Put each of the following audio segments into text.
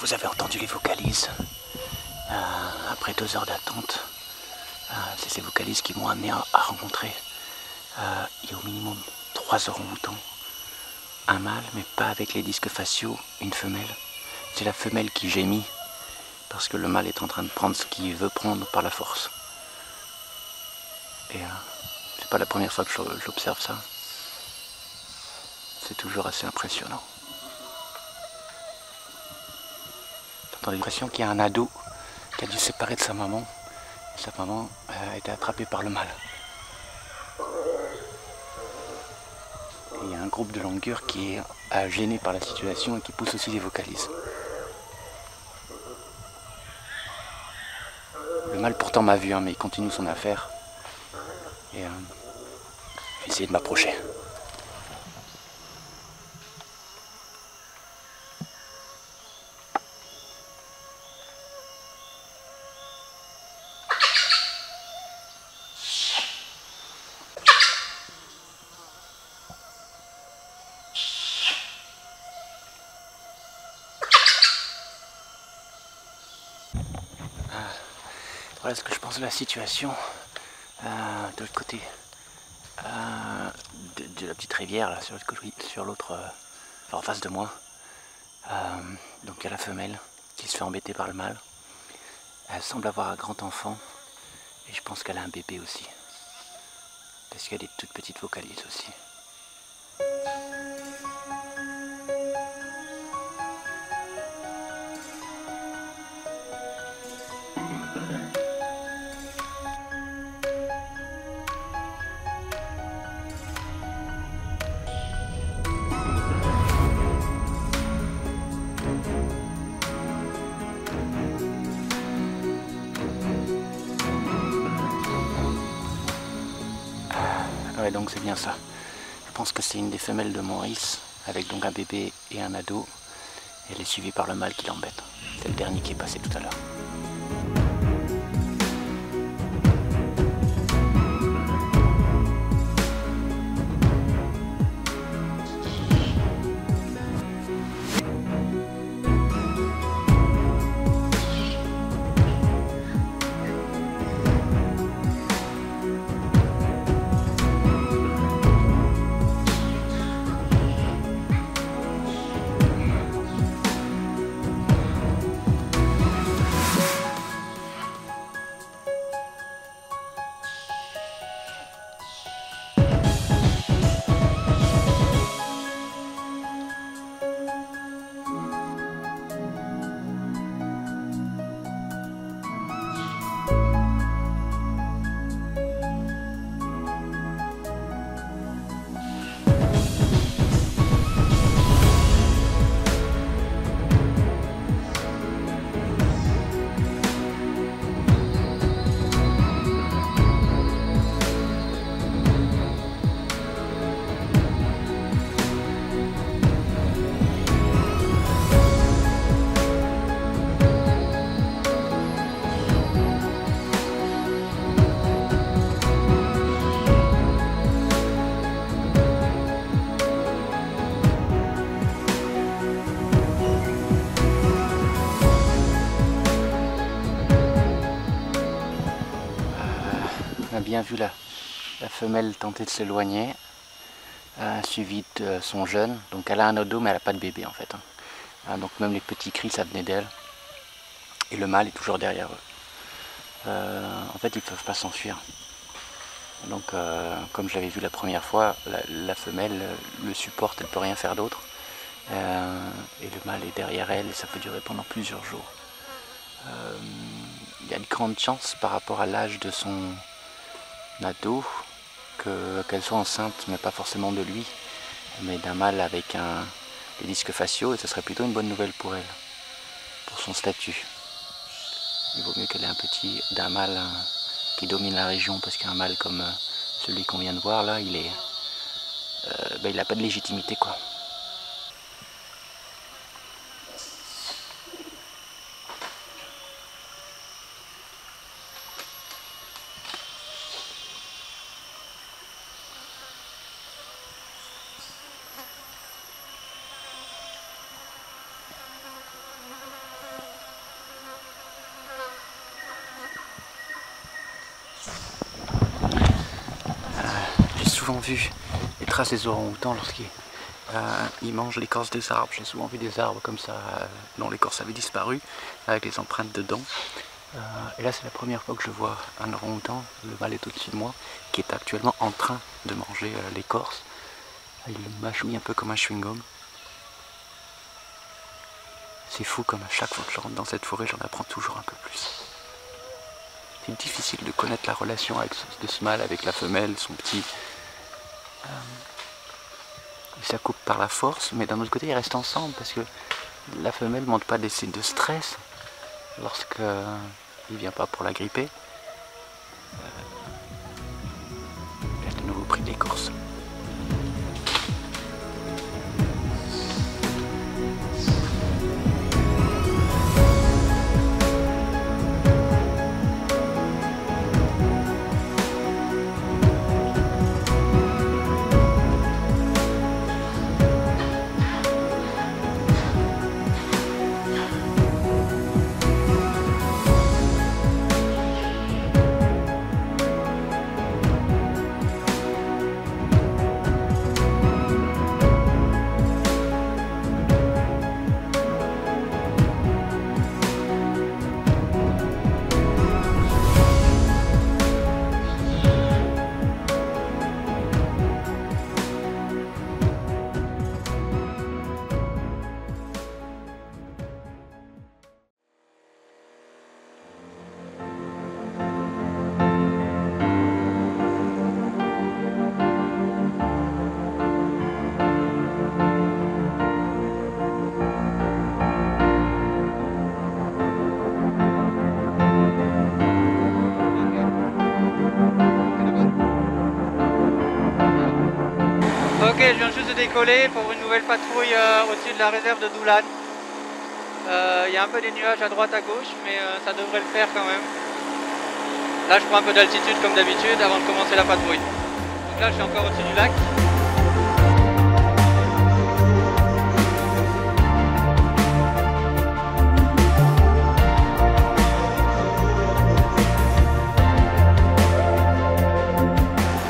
Vous avez entendu les vocalises. Après 2 heures d'attente, c'est ces vocalises qui m'ont amené à rencontrer il y a au minimum 3 orang-outans. Un mâle, mais pas avec les disques faciaux, une femelle. C'est la femelle qui gémit parce que le mâle est en train de prendre ce qu'il veut prendre par la force. Et c'est pas la première fois que j'observe ça. C'est toujours assez impressionnant. J'ai l'impression qu'il y a un ado qui a dû se séparer de sa maman. Et sa maman a été attrapée par le mâle. Et il y a un groupe de langueurs qui est gêné par la situation et qui pousse aussi des vocalises. Le mâle pourtant m'a vu, mais il continue son affaire. Et je vais essayer de m'approcher. Voilà ce que je pense de la situation. De l'autre côté de la petite rivière, là, sur l'autre, enfin en face de moi. Donc il y a la femelle qui se fait embêter par le mâle. Elle semble avoir un grand enfant et je pense qu'elle a un bébé aussi. Parce qu'il y a des toutes petites vocalises aussi. Ouais, donc c'est bien ça. Je pense que c'est une des femelles de Maurice, avec donc un bébé et un ado. Et elle est suivie par le mâle qui l'embête. C'est le dernier qui est passé tout à l'heure. On a bien vu la femelle tenter de s'éloigner, suivie de son jeune. Donc elle a un ado mais elle n'a pas de bébé en fait. Donc même les petits cris ça venait d'elle. Et le mâle est toujours derrière eux. En fait ils ne peuvent pas s'enfuir. Donc comme je l'avais vu la première fois, la femelle le supporte, elle ne peut rien faire d'autre. Et le mâle est derrière elle et ça peut durer pendant plusieurs jours. Il y a une grande chance par rapport à l'âge de son ado qu'elle soit enceinte, mais pas forcément de lui, mais d'un mâle avec des disques faciaux, et ce serait plutôt une bonne nouvelle pour elle, pour son statut. Il vaut mieux qu'elle ait d'un mâle qui domine la région, parce qu'un mâle comme celui qu'on vient de voir là, il n'a pas de légitimité quoi. souvent vu les traces des orang-outans lorsqu'ils mangent l'écorce des arbres. J'ai souvent vu des arbres comme ça dont l'écorce avait disparu avec les empreintes dedans. Et là c'est la première fois que je vois un orang-outan, le mâle est au-dessus de moi, qui est actuellement en train de manger l'écorce. Il le mâchouille un peu comme un chewing-gum. C'est fou comme à chaque fois que je rentre dans cette forêt, j'en apprends toujours un peu plus. C'est difficile de connaître la relation de ce mâle avec la femelle, son petit. Il s'accouple par la force, mais d'un autre côté, ils restent ensemble parce que la femelle ne montre pas des signes de stress lorsqu'il ne vient pas pour la gripper. Elle a de nouveau pris de l'écorce. Ok, je viens juste de décoller pour une nouvelle patrouille au-dessus de la réserve de Doulan. Il y a un peu des nuages à droite à gauche, mais ça devrait le faire quand même. Là, je prends un peu d'altitude comme d'habitude avant de commencer la patrouille. Donc là, je suis encore au-dessus du lac.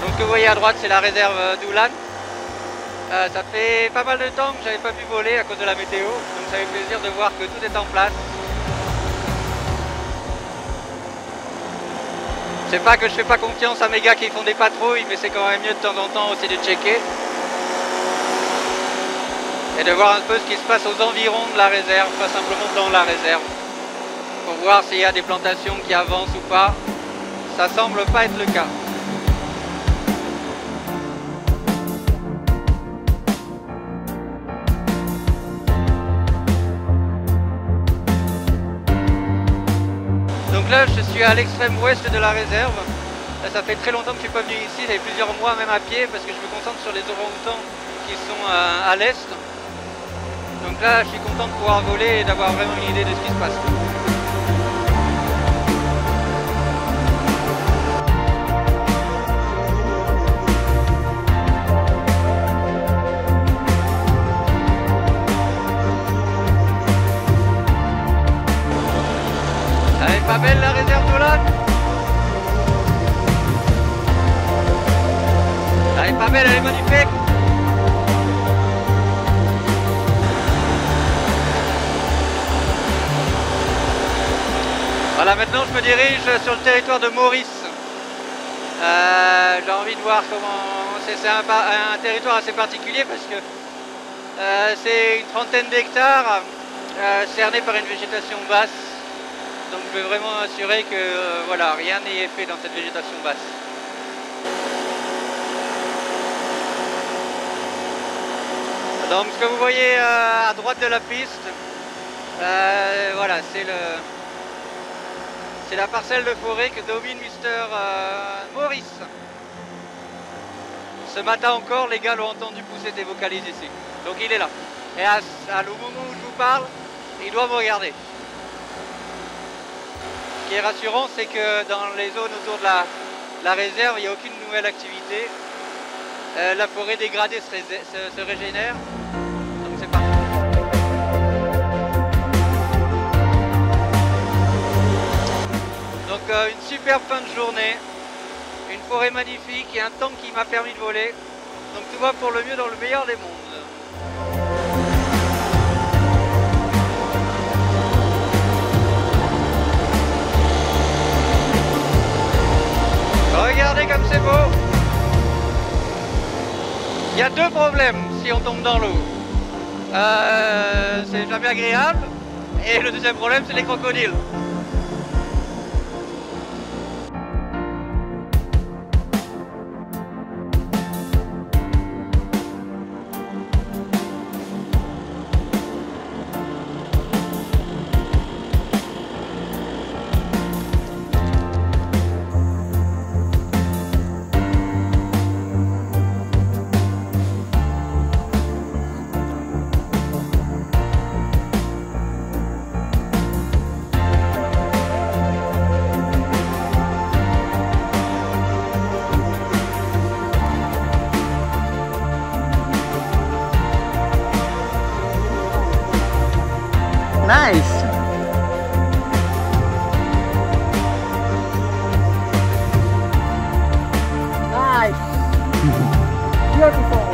Donc, ce que vous voyez à droite, c'est la réserve Doulan. Ça fait pas mal de temps que j'avais pas pu voler à cause de la météo, donc ça fait plaisir de voir que tout est en place. C'est pas que je fais pas confiance à mes gars qui font des patrouilles, mais c'est quand même mieux de temps en temps aussi de checker. Et de voir un peu ce qui se passe aux environs de la réserve, pas simplement dans la réserve. Pour voir s'il y a des plantations qui avancent ou pas. Ça semble pas être le cas. Donc là, je suis à l'extrême ouest de la réserve. Là, ça fait très longtemps que je suis pas venu ici, ça fait plusieurs mois même à pied parce que je me concentre sur les orang-outans qui sont à l'est. Donc là, je suis content de pouvoir voler et d'avoir vraiment une idée de ce qui se passe. Elle est pas belle la réserve Doulan? Elle est pas belle, elle est magnifique. Voilà, maintenant je me dirige sur le territoire de Maurice. J'ai envie de voir comment... C'est un territoire assez particulier parce que c'est une trentaine d'hectares cernés par une végétation basse. Donc je veux vraiment assurer que voilà, rien n'est fait dans cette végétation basse. Donc ce que vous voyez à droite de la piste, voilà, c'est la parcelle de forêt que domine Mr Maurice. Ce matin encore, les gars l'ont entendu pousser des vocalises ici. Donc il est là. Et au moment où je vous parle, il doit me regarder. Ce qui est rassurant, c'est que dans les zones autour de la réserve, il n'y a aucune nouvelle activité. La forêt dégradée se régénère. Donc c'est parti. Donc une superbe fin de journée. Une forêt magnifique et un temps qui m'a permis de voler. Donc tout va pour le mieux dans le meilleur des mondes. Regardez comme c'est beau. Il y a deux problèmes si on tombe dans l'eau. C'est jamais agréable. Et le deuxième problème, c'est les crocodiles. Nice! Nice! Beautiful!